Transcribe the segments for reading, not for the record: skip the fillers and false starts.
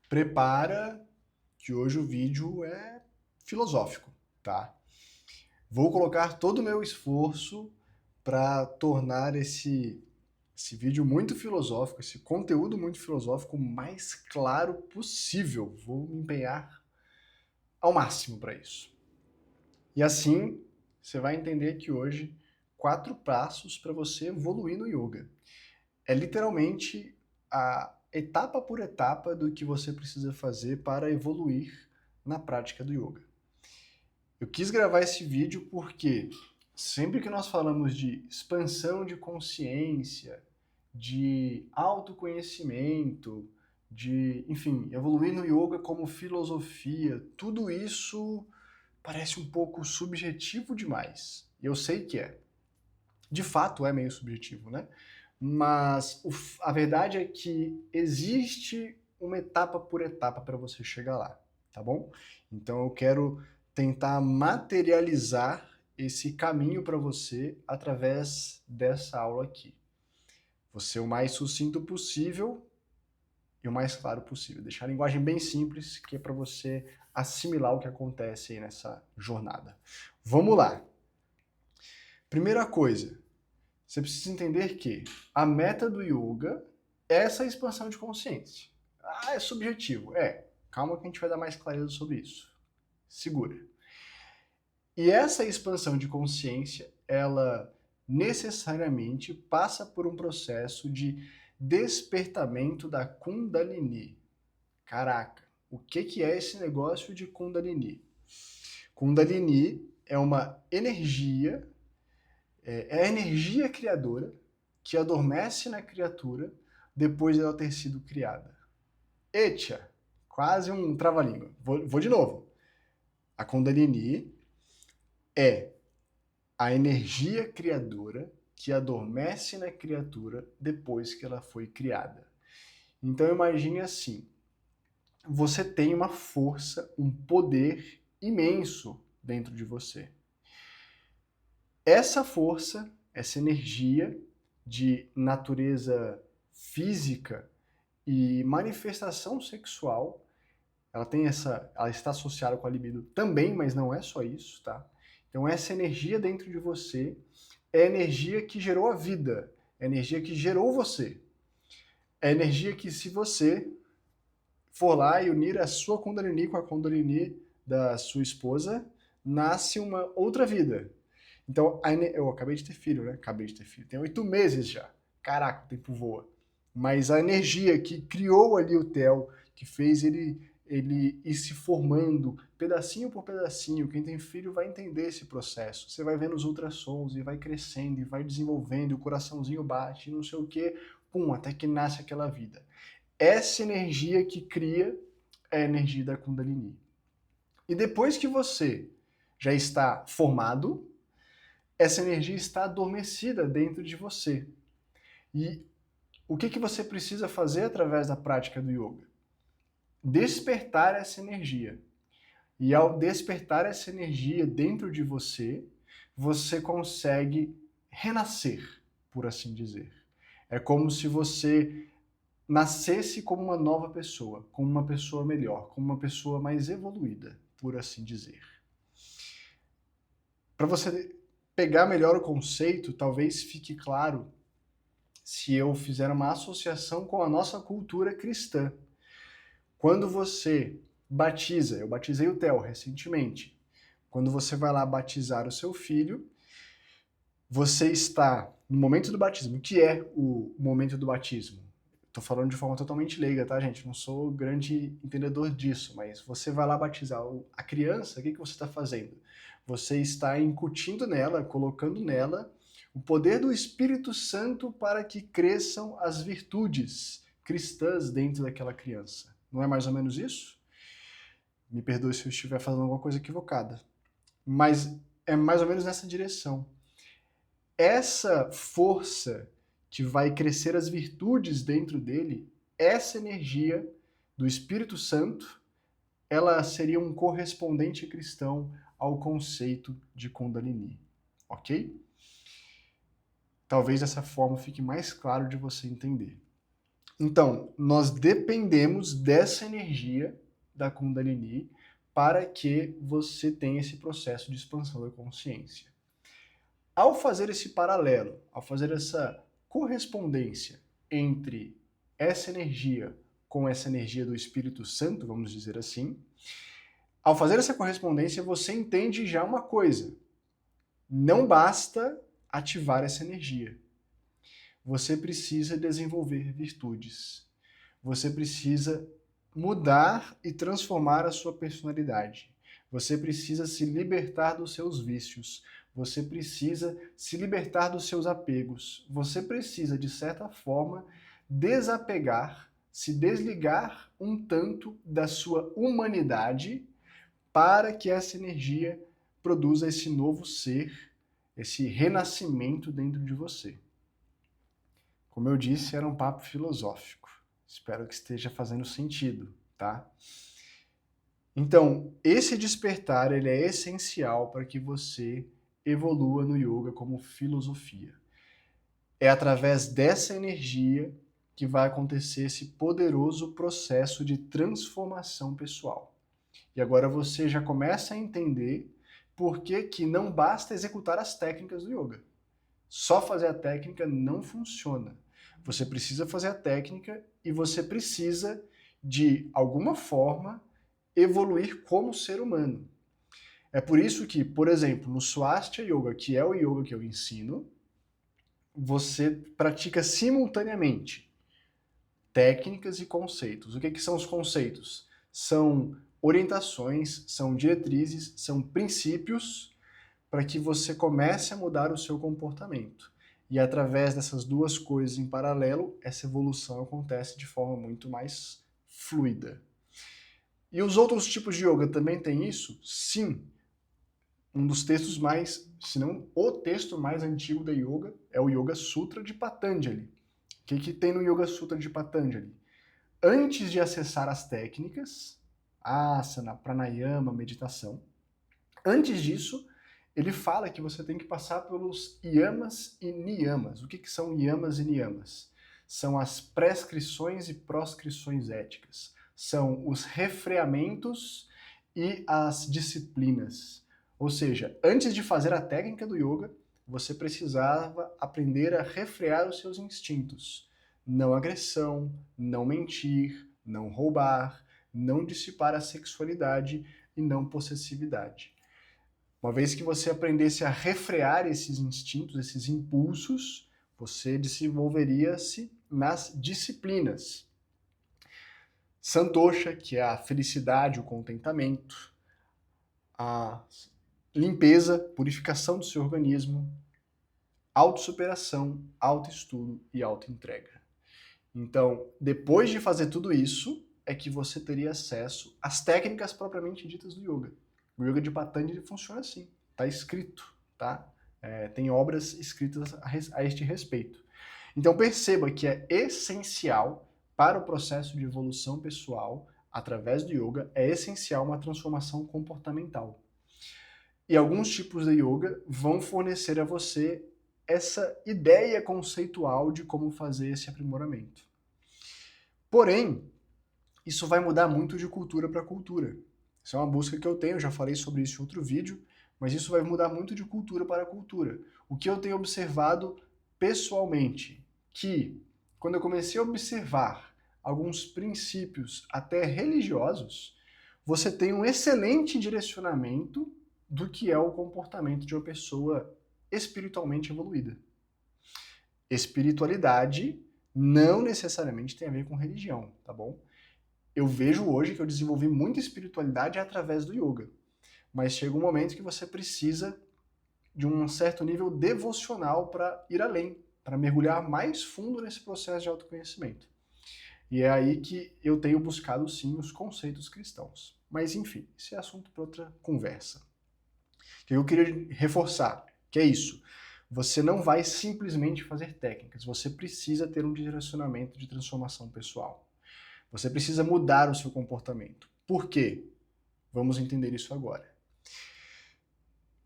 Prepara que hoje o vídeo é filosófico, tá? Vou colocar todo o meu esforço para tornar esse vídeo muito filosófico, esse conteúdo muito filosófico, o mais claro possível. Vou me empenhar ao máximo para isso. E assim, você vai entender aqui hoje 4 passos para você evoluir no yoga. É literalmente a etapa por etapa do que você precisa fazer para evoluir na prática do yoga. Eu quis gravar esse vídeo porque sempre que nós falamos de expansão de consciência, de autoconhecimento, de, enfim, evoluir no yoga como filosofia, tudo isso parece um pouco subjetivo demais. E eu sei que é. De fato é meio subjetivo, né? Mas a verdade é que existe uma etapa por etapa para você chegar lá, tá bom? Então eu quero tentar materializar esse caminho para você através dessa aula aqui. Vou ser o mais sucinto possível e o mais claro possível. Deixar a linguagem bem simples, que é para você assimilar o que acontece aí nessa jornada. Vamos lá! Primeira coisa, você precisa entender que a meta do yoga é essa expansão de consciência. Ah, é subjetivo. É, calma que a gente vai dar mais clareza sobre isso. Segura. E essa expansão de consciência, ela necessariamente passa por um processo de despertamento da Kundalini. Caraca, o que é esse negócio de Kundalini? Kundalini é uma energia, é a energia criadora que adormece na criatura depois dela ter sido criada. Etia, quase um trava-língua. Vou de novo. A Kundalini é a energia criadora que adormece na criatura depois que ela foi criada. Então imagine assim, você tem uma força, um poder imenso dentro de você. Essa força, essa energia de natureza física e manifestação sexual, ela está associada com a libido também, mas não é só isso, tá? Então essa energia dentro de você é a energia que gerou a vida, é a energia que gerou você. É a energia que, se você for lá e unir a sua Kundalini com a Kundalini da sua esposa, nasce uma outra vida. Então, eu acabei de ter filho, né? Acabei de ter filho. Tem 8 meses já. Caraca, o tempo voa. Mas a energia que criou ali o Theo, que fez ele ir se formando pedacinho por pedacinho, quem tem filho vai entender esse processo. Você vai vendo os ultrassons e vai crescendo e vai desenvolvendo, e o coraçãozinho bate, não sei o quê, pum, até que nasce aquela vida. Essa energia que cria é a energia da Kundalini. E depois que você já está formado, essa energia está adormecida dentro de você. E o que você precisa fazer através da prática do yoga? Despertar essa energia. E ao despertar essa energia dentro de você, você consegue renascer, por assim dizer. É como se você nascesse como uma nova pessoa, como uma pessoa melhor, como uma pessoa mais evoluída, por assim dizer. Para você pegar melhor o conceito, talvez fique claro se eu fizer uma associação com a nossa cultura cristã. Quando você batiza, eu batizei o Theo recentemente, quando você vai lá batizar o seu filho, você está no momento do batismo. O que é o momento do batismo? Estou falando de forma totalmente leiga, tá, gente? Não sou grande entendedor disso, mas você vai lá batizar a criança, o que você está fazendo? Você está incutindo nela, colocando nela o poder do Espírito Santo para que cresçam as virtudes cristãs dentro daquela criança. Não é mais ou menos isso? Me perdoe se eu estiver fazendo alguma coisa equivocada. Mas é mais ou menos nessa direção. Essa força que vai crescer as virtudes dentro dele, essa energia do Espírito Santo, ela seria um correspondente cristão ao conceito de Kundalini, ok? Talvez dessa forma fique mais claro de você entender. Então, nós dependemos dessa energia da Kundalini para que você tenha esse processo de expansão da consciência. Ao fazer esse paralelo, ao fazer essa correspondência entre essa energia com essa energia do Espírito Santo, vamos dizer assim, ao fazer essa correspondência, você entende já uma coisa. Não basta ativar essa energia. Você precisa desenvolver virtudes. Você precisa mudar e transformar a sua personalidade. Você precisa se libertar dos seus vícios. Você precisa se libertar dos seus apegos. Você precisa, de certa forma, desapegar, se desligar um tanto da sua humanidade para que essa energia produza esse novo ser, esse renascimento dentro de você. Como eu disse, era um papo filosófico. Espero que esteja fazendo sentido, tá? Então, esse despertar, ele é essencial para que você evolua no yoga como filosofia. É através dessa energia que vai acontecer esse poderoso processo de transformação pessoal. E agora você já começa a entender por que não basta executar as técnicas do yoga. Só fazer a técnica não funciona. Você precisa fazer a técnica e você precisa, de alguma forma, evoluir como ser humano. É por isso que, por exemplo, no Swastika Yoga, que é o yoga que eu ensino, você pratica simultaneamente técnicas e conceitos. O que são os conceitos? São orientações, são diretrizes, são princípios para que você comece a mudar o seu comportamento. E através dessas duas coisas em paralelo, essa evolução acontece de forma muito mais fluida. E os outros tipos de yoga também têm isso? Sim. Um dos textos mais, se não o texto mais antigo da yoga, é o Yoga Sutra de Patanjali. O que tem no Yoga Sutra de Patanjali? Antes de acessar as técnicas, asana, pranayama, meditação, antes disso, ele fala que você tem que passar pelos yamas e niyamas. O que são yamas e niyamas? São as prescrições e proscrições éticas. São os refreamentos e as disciplinas. Ou seja, antes de fazer a técnica do yoga, você precisava aprender a refrear os seus instintos. Não agressão, não mentir, não roubar, não dissipar a sexualidade e não possessividade. Uma vez que você aprendesse a refrear esses instintos, esses impulsos, você desenvolveria-se nas disciplinas. Santosha, que é a felicidade, o contentamento, a limpeza, purificação do seu organismo, autossuperação, autoestudo e autoentrega. Então, depois de fazer tudo isso, é que você teria acesso às técnicas propriamente ditas do yoga. O Yoga de Patanjali funciona assim, está escrito, tá? Tem obras escritas a este respeito. Então perceba que é essencial para o processo de evolução pessoal, através do yoga, é essencial uma transformação comportamental. E alguns tipos de yoga vão fornecer a você essa ideia conceitual de como fazer esse aprimoramento. Porém, isso vai mudar muito de cultura para cultura. Isso é uma busca que eu tenho, já falei sobre isso em outro vídeo, mas isso vai mudar muito de cultura para cultura. O que eu tenho observado pessoalmente, que quando eu comecei a observar alguns princípios até religiosos, você tem um excelente direcionamento do que é o comportamento de uma pessoa espiritualmente evoluída. Espiritualidade não necessariamente tem a ver com religião, tá bom? Eu vejo hoje que eu desenvolvi muita espiritualidade através do yoga, mas chega um momento que você precisa de um certo nível devocional para ir além, para mergulhar mais fundo nesse processo de autoconhecimento. E é aí que eu tenho buscado sim os conceitos cristãos. Mas enfim, esse é assunto para outra conversa. Eu queria reforçar que é isso. Você não vai simplesmente fazer técnicas, você precisa ter um direcionamento de transformação pessoal. Você precisa mudar o seu comportamento. Por quê? Vamos entender isso agora.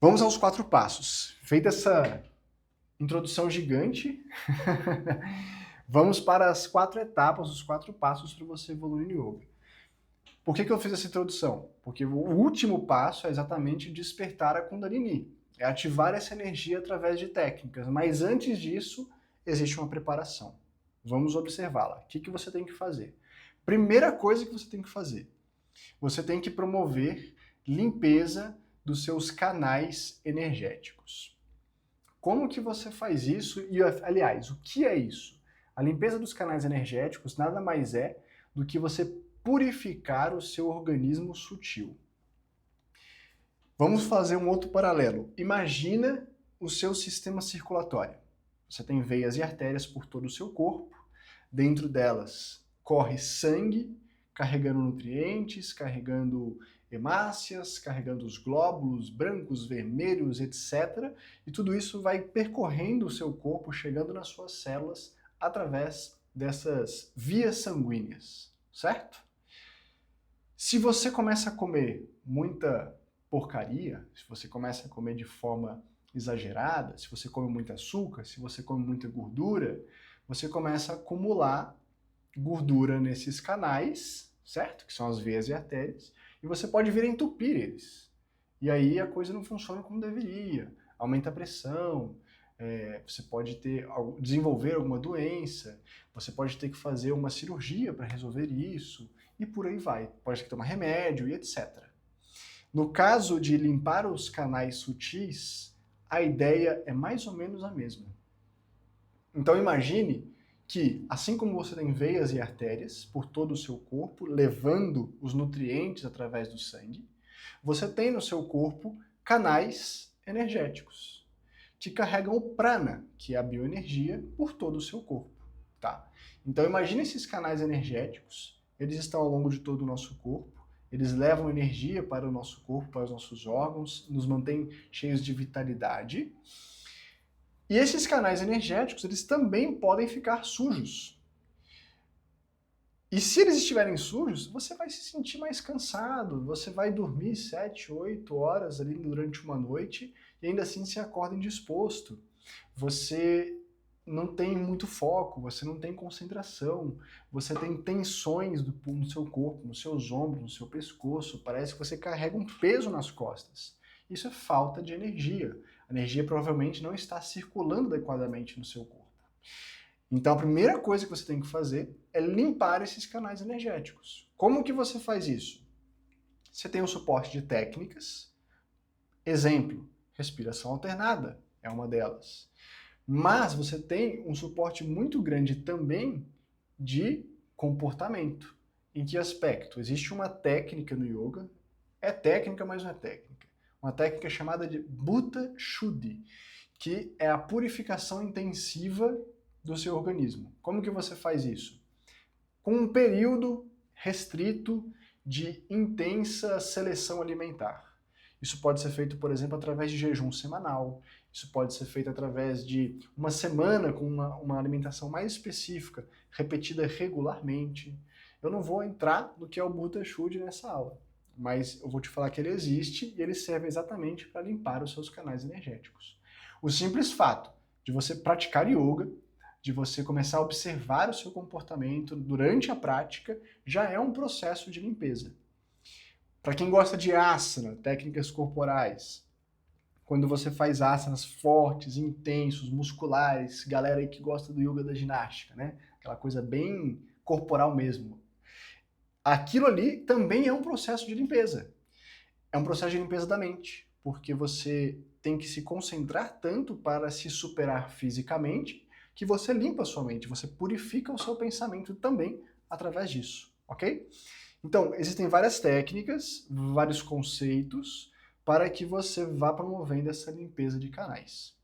Vamos aos 4 passos. Feita essa introdução gigante, Vamos para as 4 etapas, os 4 passos para você evoluir no yoga. Por que eu fiz essa introdução? Porque o último passo é exatamente despertar a Kundalini, é ativar essa energia através de técnicas, mas antes disso, existe uma preparação. Vamos observá-la. O que você tem que fazer? Primeira coisa que você tem que fazer, você tem que promover limpeza dos seus canais energéticos. Como que você faz isso? E, aliás, o que é isso? A limpeza dos canais energéticos nada mais é do que você purificar o seu organismo sutil. Vamos fazer um outro paralelo. Imagina o seu sistema circulatório. Você tem veias e artérias por todo o seu corpo. Dentro delas corre sangue, carregando nutrientes, carregando hemácias, carregando os glóbulos brancos, vermelhos, etc. E tudo isso vai percorrendo o seu corpo, chegando nas suas células através dessas vias sanguíneas, certo? Se você começa a comer muita porcaria, se você começa a comer de forma exagerada, se você come muito açúcar, se você come muita gordura, você começa a acumular gordura nesses canais, certo? Que são as veias e artérias, e você pode vir a entupir eles. E aí a coisa não funciona como deveria, aumenta a pressão, você pode desenvolver alguma doença, você pode ter que fazer uma cirurgia para resolver isso, e por aí vai. Pode ter que tomar remédio e etc. No caso de limpar os canais sutis, a ideia é mais ou menos a mesma. Então imagine que, assim como você tem veias e artérias por todo o seu corpo, levando os nutrientes através do sangue, você tem no seu corpo canais energéticos que carregam o prana, que é a bioenergia, por todo o seu corpo. Tá? Então imagine esses canais energéticos, eles estão ao longo de todo o nosso corpo, eles levam energia para o nosso corpo, para os nossos órgãos, nos mantêm cheios de vitalidade. E esses canais energéticos, eles também podem ficar sujos. E se eles estiverem sujos, você vai se sentir mais cansado, você vai dormir 7, 8 horas ali durante uma noite e ainda assim se acorda indisposto. Você não tem muito foco, você não tem concentração, você tem tensões no seu corpo, nos seus ombros, no seu pescoço, parece que você carrega um peso nas costas. Isso é falta de energia. A energia provavelmente não está circulando adequadamente no seu corpo. Então a primeira coisa que você tem que fazer é limpar esses canais energéticos. Como que você faz isso? Você tem o suporte de técnicas. Exemplo, respiração alternada é uma delas. Mas você tem um suporte muito grande também de comportamento. Em que aspecto? Existe uma técnica no yoga, é técnica, mas não é técnica. Uma técnica chamada de Bhuta Shuddhi, que é a purificação intensiva do seu organismo. Como que você faz isso? Com um período restrito de intensa seleção alimentar. Isso pode ser feito, por exemplo, através de jejum semanal. Isso pode ser feito através de uma semana com uma alimentação mais específica, repetida regularmente. Eu não vou entrar no que é o Bhuta Shuddhi nessa aula, mas eu vou te falar que ele existe e ele serve exatamente para limpar os seus canais energéticos. O simples fato de você praticar yoga, de você começar a observar o seu comportamento durante a prática, já é um processo de limpeza. Para quem gosta de asana, técnicas corporais, quando você faz asanas fortes, intensos, musculares, galera aí que gosta do yoga da ginástica, né? Aquela coisa bem corporal mesmo. Aquilo ali também é um processo de limpeza. É um processo de limpeza da mente, porque você tem que se concentrar tanto para se superar fisicamente, que você limpa a sua mente, você purifica o seu pensamento também através disso, ok? Então, existem várias técnicas, vários conceitos para que você vá promovendo essa limpeza de canais.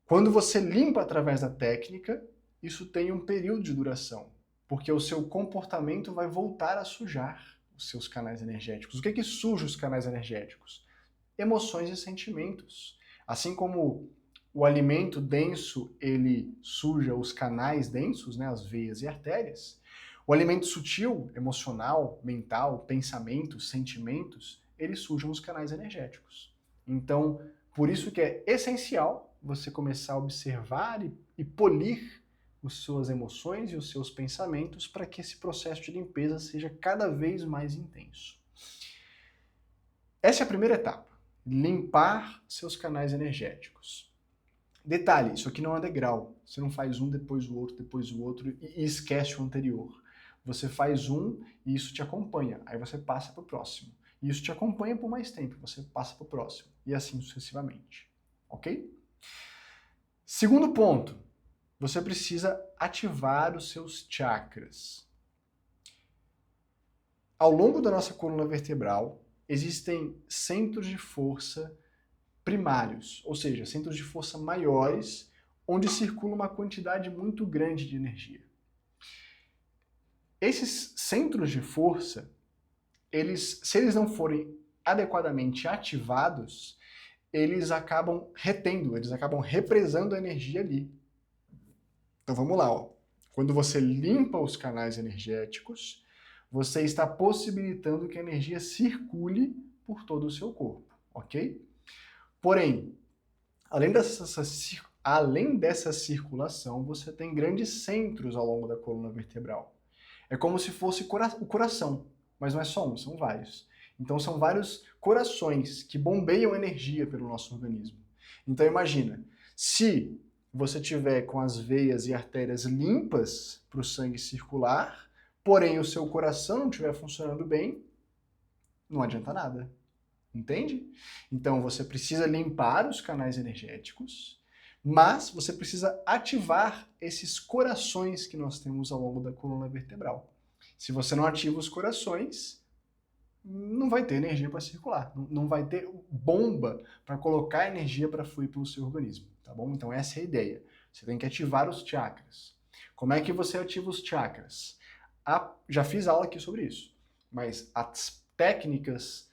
Quando você limpa através da técnica, isso tem um período de duração, porque o seu comportamento vai voltar a sujar os seus canais energéticos. O que suja os canais energéticos? Emoções e sentimentos. Assim como o alimento denso, ele suja os canais densos, né, as veias e artérias, o alimento sutil, emocional, mental, pensamentos, sentimentos, eles sujam os canais energéticos. Então, por isso que é essencial você começar a observar e polir as suas emoções e os seus pensamentos para que esse processo de limpeza seja cada vez mais intenso. Essa é a primeira etapa, limpar seus canais energéticos. Detalhe, isso aqui não é degrau, você não faz um, depois o outro e esquece o anterior. Você faz um e isso te acompanha, aí você passa para o próximo. E isso te acompanha por mais tempo, você passa para o próximo, e assim sucessivamente, ok? Segundo ponto, você precisa ativar os seus chakras. Ao longo da nossa coluna vertebral, existem centros de força primários, ou seja, centros de força maiores, onde circula uma quantidade muito grande de energia. Esses centros de força, se eles não forem adequadamente ativados, eles acabam retendo, eles acabam represando a energia ali. Então vamos lá, ó. Quando você limpa os canais energéticos, você está possibilitando que a energia circule por todo o seu corpo, ok? Porém, além dessa circulação, você tem grandes centros ao longo da coluna vertebral. É como se fosse o coração, mas não é só um, são vários. Então são vários corações que bombeiam energia pelo nosso organismo. Então imagina, se você tiver com as veias e artérias limpas para o sangue circular, porém o seu coração não estiver funcionando bem, não adianta nada. Entende? Então você precisa limpar os canais energéticos, mas você precisa ativar esses corações que nós temos ao longo da coluna vertebral. Se você não ativa os corações, não vai ter energia para circular, não vai ter bomba para colocar energia para fluir pelo seu organismo, tá bom? Então essa é a ideia. Você tem que ativar os chakras. Como é que você ativa os chakras? Já fiz aula aqui sobre isso, mas as técnicas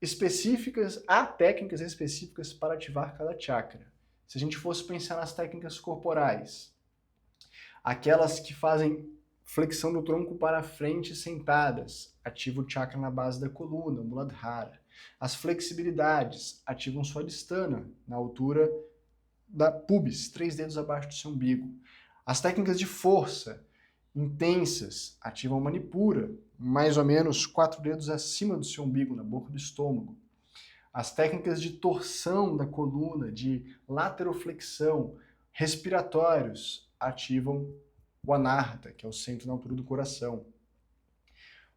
específicas, há técnicas específicas para ativar cada chakra. Se a gente fosse pensar nas técnicas corporais, aquelas que fazem flexão do tronco para frente sentadas, ativa o chakra na base da coluna, o Muladhara. As flexibilidades ativam Swadhisthana, na altura da pubis, 3 dedos abaixo do seu umbigo. As técnicas de força intensas ativam Manipura, mais ou menos 4 dedos acima do seu umbigo, na boca do estômago. As técnicas de torção da coluna, de lateroflexão, respiratórios, ativam o Anahata, que é o centro na altura do coração.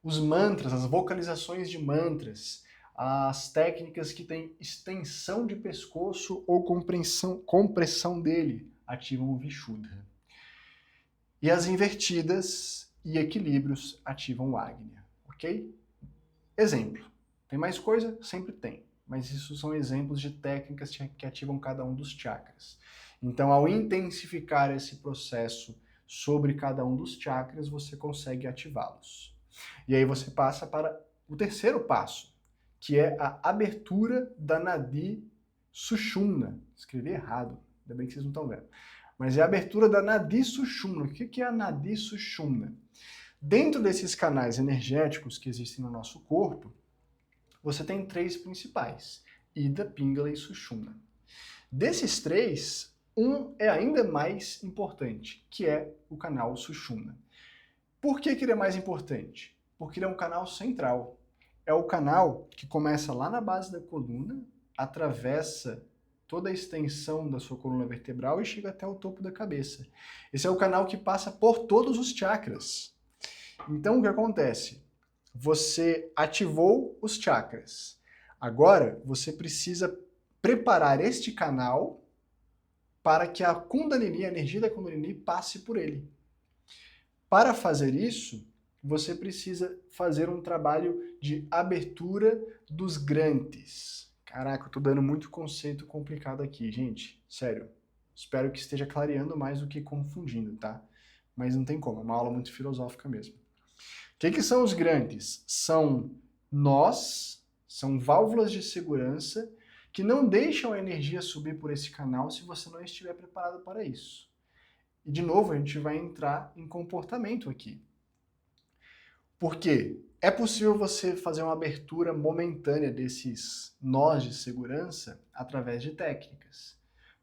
Os mantras, as vocalizações de mantras, as técnicas que têm extensão de pescoço ou compressão dele, ativam o Vishuddha. E as invertidas e equilíbrios ativam o Agnya, ok? Exemplo. Tem mais coisa? Sempre tem. Mas isso são exemplos de técnicas que ativam cada um dos chakras. Então, ao intensificar esse processo sobre cada um dos chakras, você consegue ativá-los. E aí você passa para o terceiro passo, que é a abertura da Nadi Sushumna. Escrevi errado, ainda bem que vocês não estão vendo. Mas é a abertura da Nadi Sushumna. O que é a Nadi Sushumna? Dentro desses canais energéticos que existem no nosso corpo, você tem 3 principais, Ida, Pingala e Sushumna. Desses 3, um é ainda mais importante, que é o canal Sushumna. Por que ele é mais importante? Porque ele é um canal central. É o canal que começa lá na base da coluna, atravessa toda a extensão da sua coluna vertebral e chega até o topo da cabeça. Esse é o canal que passa por todos os chakras. Então, o que acontece? Você ativou os chakras. Agora, você precisa preparar este canal para que a Kundalini, a energia da Kundalini, passe por ele. Para fazer isso, você precisa fazer um trabalho de abertura dos grantes. Caraca, eu tô dando muito conceito complicado aqui, gente. Sério. Espero que esteja clareando mais do que confundindo, tá? Mas não tem como, é uma aula muito filosófica mesmo. O que são os grantes? São nós, são válvulas de segurança que não deixam a energia subir por esse canal se você não estiver preparado para isso. E de novo, a gente vai entrar em comportamento aqui. Por quê? É possível você fazer uma abertura momentânea desses nós de segurança através de técnicas.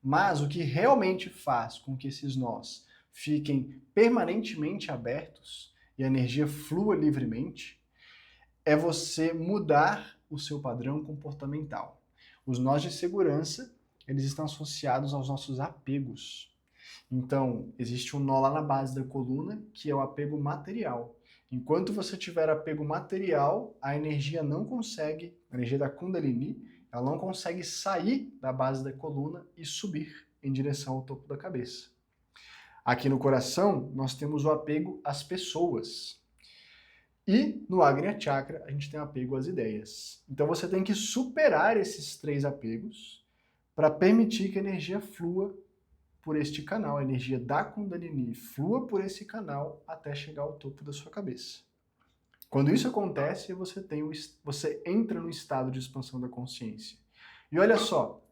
Mas o que realmente faz com que esses nós fiquem permanentemente abertos e a energia flua livremente, é você mudar o seu padrão comportamental. Os nós de segurança, eles estão associados aos nossos apegos. Então, existe um nó lá na base da coluna, que é o apego material. Enquanto você tiver apego material, a energia não consegue, a energia da Kundalini, ela não consegue sair da base da coluna e subir em direção ao topo da cabeça. Aqui no coração, nós temos o apego às pessoas. E no Agnya Chakra, a gente tem apego às ideias. Então você tem que superar esses 3 apegos para permitir que a energia flua por este canal, a energia da Kundalini flua por esse canal até chegar ao topo da sua cabeça. Quando isso acontece, você entra no estado de expansão da consciência. E olha só,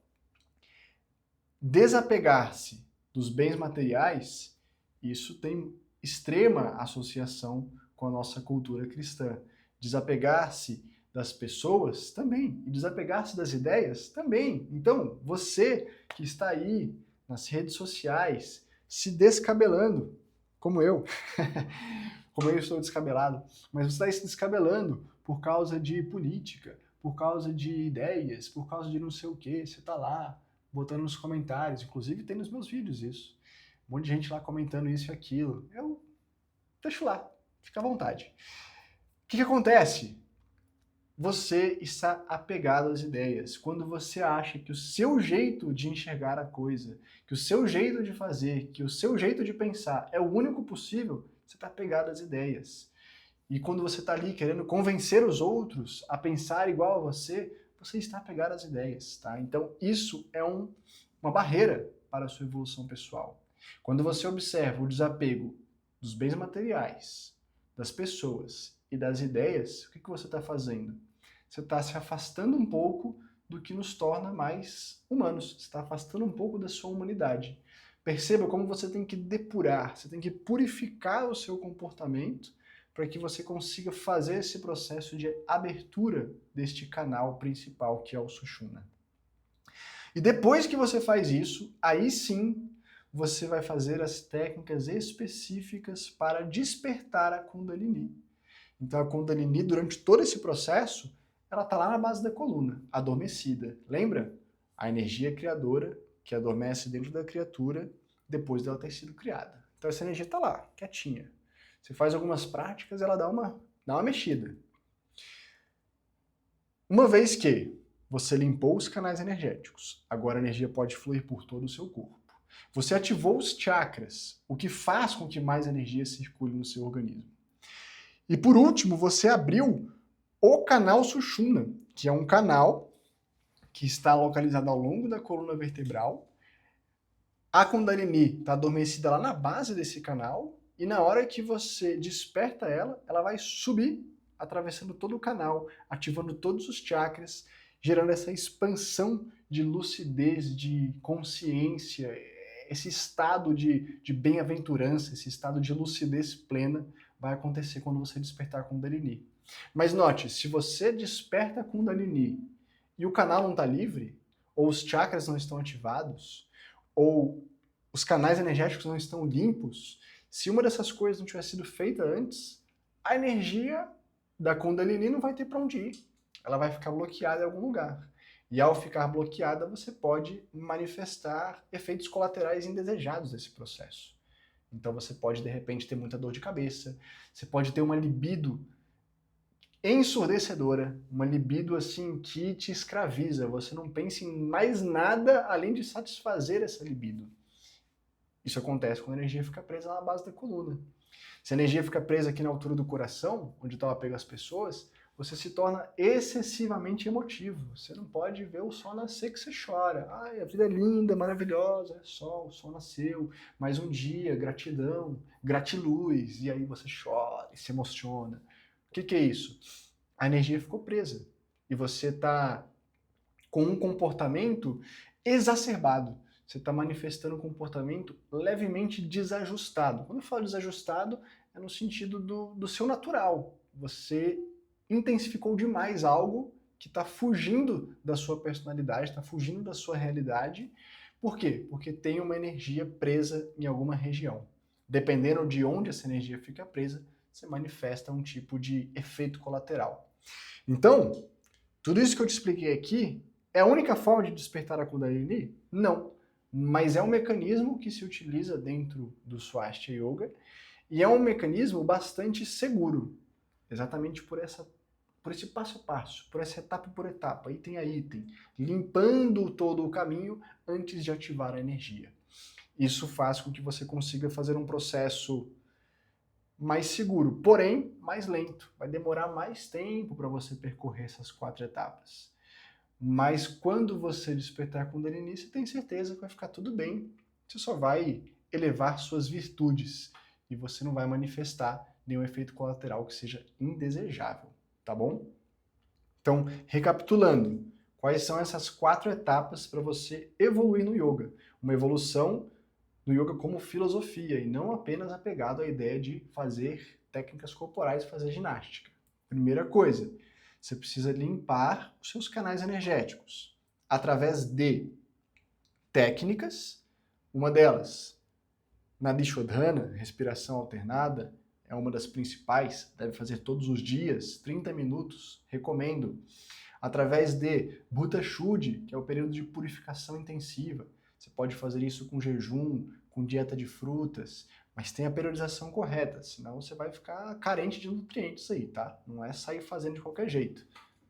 desapegar-se dos bens materiais, isso tem extrema associação com a nossa cultura cristã. Desapegar-se das pessoas também, e desapegar-se das ideias também. Então, você que está aí nas redes sociais, se descabelando, como eu. Como eu estou descabelado. Mas você está se descabelando por causa de política, por causa de ideias, por causa de não sei o quê. Você está lá, botando nos comentários. Inclusive tem nos meus vídeos isso. Um monte de gente lá comentando isso e aquilo. Eu deixo lá, fica à vontade. O que acontece? Você está apegado às ideias. Quando você acha que o seu jeito de enxergar a coisa, que o seu jeito de fazer, que o seu jeito de pensar é o único possível, você está apegado às ideias. E quando você está ali querendo convencer os outros a pensar igual a você está apegado às ideias, tá? Então isso é uma barreira para a sua evolução pessoal. Quando você observa o desapego dos bens materiais, das pessoas e das ideias, o que você está fazendo? Você está se afastando um pouco do que nos torna mais humanos. Você está afastando um pouco da sua humanidade. Perceba como você tem que depurar, você tem que purificar o seu comportamento para que você consiga fazer esse processo de abertura deste canal principal que é o Sushumna. E depois que você faz isso, aí sim você vai fazer as técnicas específicas para despertar a Kundalini. Então a Kundalini, durante todo esse processo, ela está lá na base da coluna, adormecida. Lembra? A energia criadora que adormece dentro da criatura depois dela ter sido criada. Então essa energia está lá, quietinha. Você faz algumas práticas, ela dá uma mexida. Uma vez que você limpou os canais energéticos, agora a energia pode fluir por todo o seu corpo. Você ativou os chakras, o que faz com que mais energia circule no seu organismo. E por último, você abriu o canal Sushumna, que é um canal que está localizado ao longo da coluna vertebral. A Kundalini está adormecida lá na base desse canal e na hora que você desperta ela, ela vai subir, atravessando todo o canal, ativando todos os chakras, gerando essa expansão de lucidez, de consciência, esse estado de bem-aventurança, esse estado de lucidez plena vai acontecer quando você despertar a Kundalini. Mas note, se você desperta a Kundalini e o canal não está livre, ou os chakras não estão ativados, ou os canais energéticos não estão limpos, se uma dessas coisas não tiver sido feita antes, a energia da Kundalini não vai ter para onde ir. Ela vai ficar bloqueada em algum lugar. E ao ficar bloqueada, você pode manifestar efeitos colaterais indesejados desse processo. Então você pode, de repente, ter muita dor de cabeça, você pode ter uma libido ensurdecedora, uma libido assim que te escraviza, você não pensa em mais nada além de satisfazer essa libido. Isso acontece quando a energia fica presa na base da coluna. Se a energia fica presa aqui na altura do coração, onde está o apego às pessoas, você se torna excessivamente emotivo. Você não pode ver o sol nascer que você chora. Ai, a vida é linda, maravilhosa, é sol, o sol nasceu, mais um dia, gratidão, gratiluz, e aí você chora e se emociona. O que é isso? A energia ficou presa e você está com um comportamento exacerbado. Você está manifestando um comportamento levemente desajustado. Quando eu falo desajustado, é no sentido do seu natural. Você intensificou demais algo que está fugindo da sua personalidade, está fugindo da sua realidade. Por quê? Porque tem uma energia presa em alguma região. dependendo de onde essa energia fica presa, você manifesta um tipo de efeito colateral. Então, tudo isso que eu te expliquei aqui é a única forma de despertar a Kundalini? Não. Mas é um mecanismo que se utiliza dentro do Swastika Yoga e é um mecanismo bastante seguro, exatamente por esse passo a passo, por essa etapa por etapa, item a item, limpando todo o caminho antes de ativar a energia. Isso faz com que você consiga fazer um processo mais seguro, porém mais lento. Vai demorar mais tempo para você percorrer essas 4 etapas. Mas quando você despertar a Kundalini, você tem certeza que vai ficar tudo bem. Você só vai elevar suas virtudes e você não vai manifestar nenhum efeito colateral que seja indesejável, tá bom? Então, recapitulando, quais são essas 4 etapas para você evoluir no yoga? Uma evolução no yoga como filosofia e não apenas apegado à ideia de fazer técnicas corporais, fazer ginástica. Primeira coisa, você precisa limpar os seus canais energéticos através de técnicas. Uma delas, Nadi Shodhana, respiração alternada, é uma das principais, deve fazer todos os dias, 30 minutos, recomendo. Através de Bhuta Shuddhi, que é o período de purificação intensiva. Você pode fazer isso com jejum, com dieta de frutas, mas tem a periodização correta, senão você vai ficar carente de nutrientes aí, tá? Não é sair fazendo de qualquer jeito.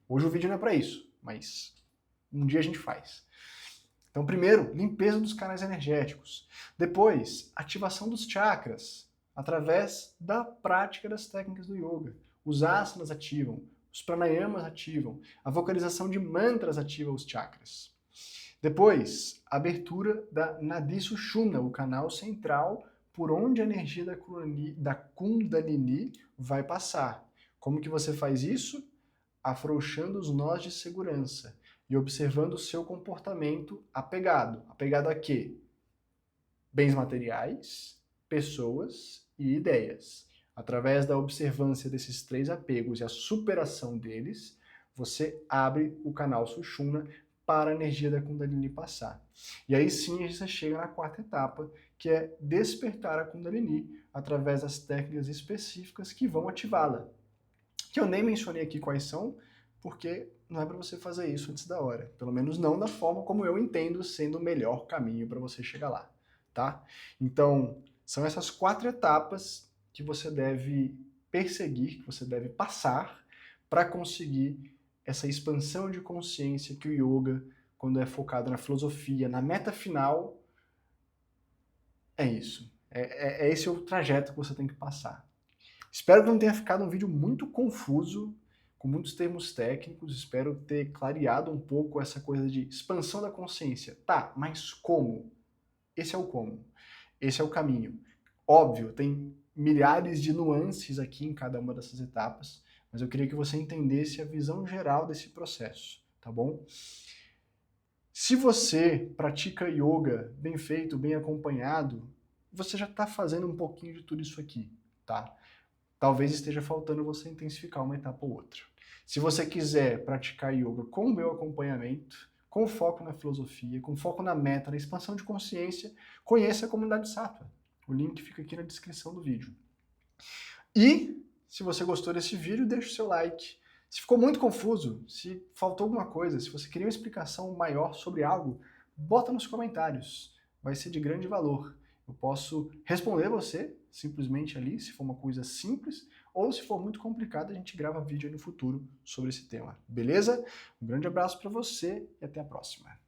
Hoje o vídeo não é para isso, mas um dia a gente faz. Então, primeiro, limpeza dos canais energéticos. Depois, ativação dos chakras, através da prática das técnicas do yoga. Os asanas ativam, os pranayamas ativam, a vocalização de mantras ativa os chakras. Depois, abertura da Nadi Sushumna, o canal central por onde a energia da Kundalini vai passar. Como que você faz isso? Afrouxando os nós de segurança e observando o seu comportamento apegado. Apegado a quê? Bens materiais, pessoas e ideias. Através da observância desses 3 apegos e a superação deles, você abre o canal Sushumna para a energia da Kundalini passar. E aí sim você chega na 4ª etapa, que é despertar a Kundalini através das técnicas específicas que vão ativá-la. Que eu nem mencionei aqui quais são, porque não é para você fazer isso antes da hora. Pelo menos não da forma como eu entendo sendo o melhor caminho para você chegar lá, tá? Então, são essas 4 etapas que você deve perseguir, que você deve passar para conseguir essa expansão de consciência que o yoga, quando é focado na filosofia, na meta final, é isso. É esse o trajeto que você tem que passar. Espero que não tenha ficado um vídeo muito confuso, com muitos termos técnicos. Espero ter clareado um pouco essa coisa de expansão da consciência. Tá, mas como? Esse é o como. Esse é o caminho. Óbvio, tem milhares de nuances aqui em cada uma dessas etapas, mas eu queria que você entendesse a visão geral desse processo, tá bom? Se você pratica yoga bem feito, bem acompanhado, você já está fazendo um pouquinho de tudo isso aqui, tá? Talvez esteja faltando você intensificar uma etapa ou outra. Se você quiser praticar yoga com o meu acompanhamento, com foco na filosofia, com foco na meta, na expansão de consciência, conheça a comunidade Sattva. O link fica aqui na descrição do vídeo. E, se você gostou desse vídeo, deixa o seu like. Se ficou muito confuso, se faltou alguma coisa, se você queria uma explicação maior sobre algo, bota nos comentários. Vai ser de grande valor. Eu posso responder você, simplesmente ali, se for uma coisa simples, ou se for muito complicado, a gente grava vídeo aí no futuro sobre esse tema. Beleza? Um grande abraço para você e até a próxima.